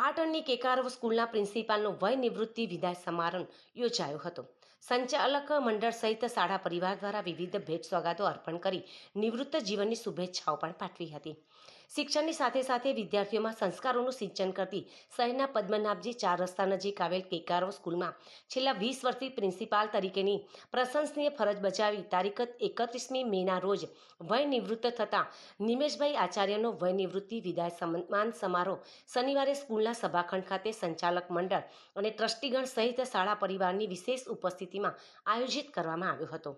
પાટણની કેકારવ સ્કૂલના પ્રિન્સિપાલનો વય નિવૃત્તિ વિદાય સમારંભ યોજાયો હતો। સંચાલક મંડળ સહિત શાળા પરિવાર દ્વારા વિવિધ ભેટ સોગાદો અર્પણ કરી નિવૃત્ત જીવનની શુભેચ્છાઓ પણ પાઠવી હતી। શિક્ષણની સાથે સાથે વિદ્યાર્થીઓમાં સંસ્કારોનું સિંચન કરતી શહેરના પદ્મનાભજી 4 રસ્તા નજીક આવેલ કેકારવ સ્કૂલમાં છેલ્લા 20 વર્ષથી પ્રિન્સિપાલ તરીકેની પ્રશંસનીય ફરજ બજાવી તારીખ 31મી મેના રોજ વય નિવૃત્ત થતા નિમેશભાઈ આચાર્યનો વય નિવૃત્તિ વિદાય સન્માન સમારોહ શનિવારે સ્કૂલના સભાખંડ ખાતે સંચાલક મંડળ અને ટ્રસ્ટીગણ સહિત શાળા પરિવારની વિશેષ ઉપસ્થિતિમાં આયોજિત કરવામાં આવ્યો હતો।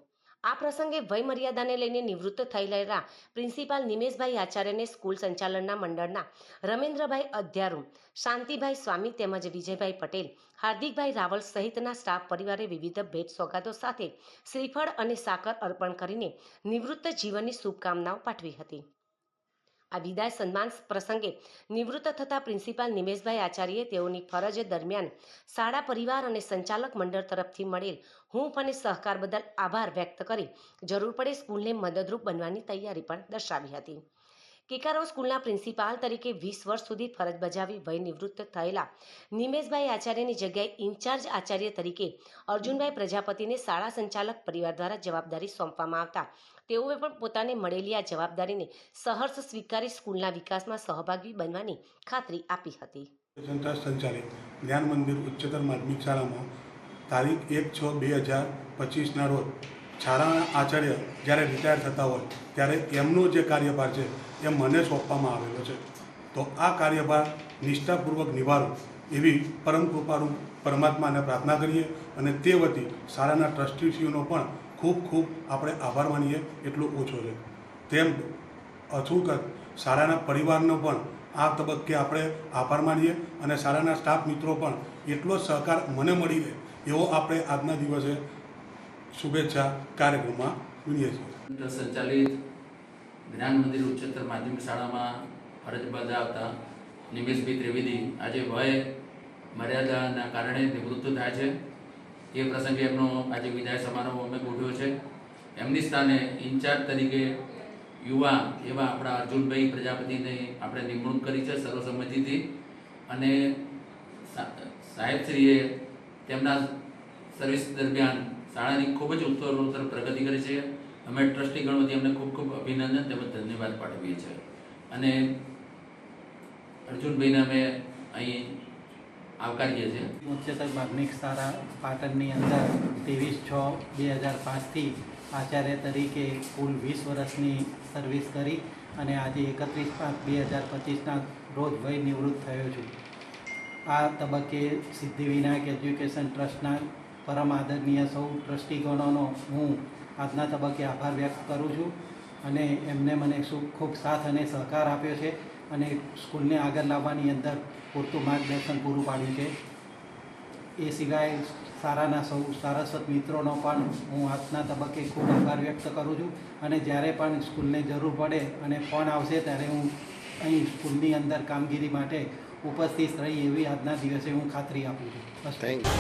આ પ્રસંગે વય મર્યાદાને લઈને નિવૃત્ત થયેલા પ્રિન્સિપાલ નિમેશભાઈ આચાર્યને સ્કૂલ સંચાલનના મંડળના રમેન્દ્રભાઈ અધ્યારુ, શાંતિભાઈ સ્વામી તેમજ વિજયભાઈ પટેલ, હાર્દિકભાઈ રાવલ સહિતના સ્ટાફ પરિવારે વિવિધ ભેટ સોગાદો સાથે શ્રીફળ અને સાકર અર્પણ કરીને નિવૃત્ત જીવનની શુભકામનાઓ પાઠવી હતી। આ વિદાય સન્માન પ્રસંગે નિવૃત્ત થતા પ્રિન્સિપાલ નિમેશભાઈ આચાર્યએ તેઓની ફરજ દરમિયાન શાળા પરિવાર અને સંચાલક મંડળ તરફથી મળેલ હૂંફ અને સહકાર બદલ આભાર વ્યક્ત કરી જરૂર પડે સ્કૂલને મદદરૂપ બનવાની તૈયારી પણ દર્શાવી હતી। કેકારવ સ્કૂલના પ્રિન્સિપાલ તરીકે 20 વર્ષ સુધી ફરજ બજાવી વય નિવૃત્ત થયેલા નિમેશભાઈ આચાર્યની જગ્યાએ ઇન્ચાર્જ આચાર્ય તરીકે અર્જુનભાઈ પ્રજાપતિને શાળા સંચાલક પરિવાર દ્વારા જવાબદારી સોંપવામાં આવતા તેઓએ પણ પોતાને મળેલી આ જવાબદારીને સહર્ષ સ્વીકારી સ્કૂલના વિકાસમાં સહભાગી બનવાની ખાતરી આપી હતી। સંચાલિત જ્ઞાન મંદિર ઉચ્ચતર માધ્યમિક શાળામાં તારીખ 1/6/2025ના રોજ શાળાના આચાર્ય જ્યારે રિટાયર થતા હોય ત્યારે એમનો જે કાર્યભાર છે એ મને સોંપવામાં આવેલો છે, તો આ કાર્યભાર નિષ્ઠાપૂર્વક નિભાવું એવી પરમ કૃપાળુ પરમાત્માને પ્રાર્થના કરીએ અને તે વતી શાળાના ટ્રસ્ટીશ્રીઓનો પણ ખૂબ ખૂબ આપણે આભાર માનીએ એટલો ઓછો છે। તેમ અચૂક શાળાના પરિવારનો પણ આ તબક્કે આપણે આભાર માનીએ અને શાળાના સ્ટાફ મિત્રો પણ એટલો સહકાર મને મળી રહે એવો આપણે આજના દિવસે શુભેચ્છા કાર્યક્રમમાં વિનીએ છીએ। સંચાલિત જ્ઞાન મંદિર ઉચ્ચતર માધ્યમિક શાળામાં ફરજ બજાવતા નિમેશભાઈ ત્રિવેદી આજે વય મર્યાદાના કારણે નિવૃત્ત થાય છે। એ પ્રસંગે એમનો આજે વિદાય સમારોહ અમે ગોઠવ્યો છે। એમની સ્થાને ઇન્ચાર્જ તરીકે યુવા એવા આપણા અર્જુનભાઈ પ્રજાપતિને આપણે નિમણૂક કરી છે સર્વસંમતિથી અને સાહેબશ્રીએ તેમના સર્વિસ દરમિયાન શાળાની ખૂબ જ ઉત્તરોત્તર પ્રગતિ કરી છે। અમે ટ્રસ્ટીગણ વતી અમને ખૂબ ખૂબ અભિનંદન તેમજ ધન્યવાદ પાઠવીએ છીએ અને અર્જુનભાઈને અમે અહીં આવકારીએ છીએ। ઉચ્ચતર માધ્યમિક શાળા પાટણની અંદર 23/6/2005થી આચાર્ય તરીકે કુલ 20 વર્ષની સર્વિસ કરી અને આજે 31/5/2025ના રોજ વય નિવૃત્ત થયો છું। આ તબક્કે સિદ્ધિવિનાયક એજ્યુકેશન ટ્રસ્ટના પરમ આદરણીય સૌ ટ્રસ્ટીગણોનો હું આજના તબક્કે આભાર વ્યક્ત કરું છું અને એમને મને ખૂબ સાથ અને સહકાર આપ્યો છે અને સ્કૂલને આગળ લાવવાની અંદર પૂરતું માર્ગદર્શન પૂરું પાડ્યું છે। એ સિવાય શાળાના સૌ સારસ્વત મિત્રોનો પણ હું આજના તબક્કે ખૂબ આભાર વ્યક્ત કરું છું અને જ્યારે પણ સ્કૂલને જરૂર પડે અને ફોન આવશે ત્યારે હું અહીં સ્કૂલની અંદર કામગીરી માટે ઉપસ્થિત રહી એવી આજના દિવસે હું ખાતરી આપું છું। બસ થેન્ક યુ।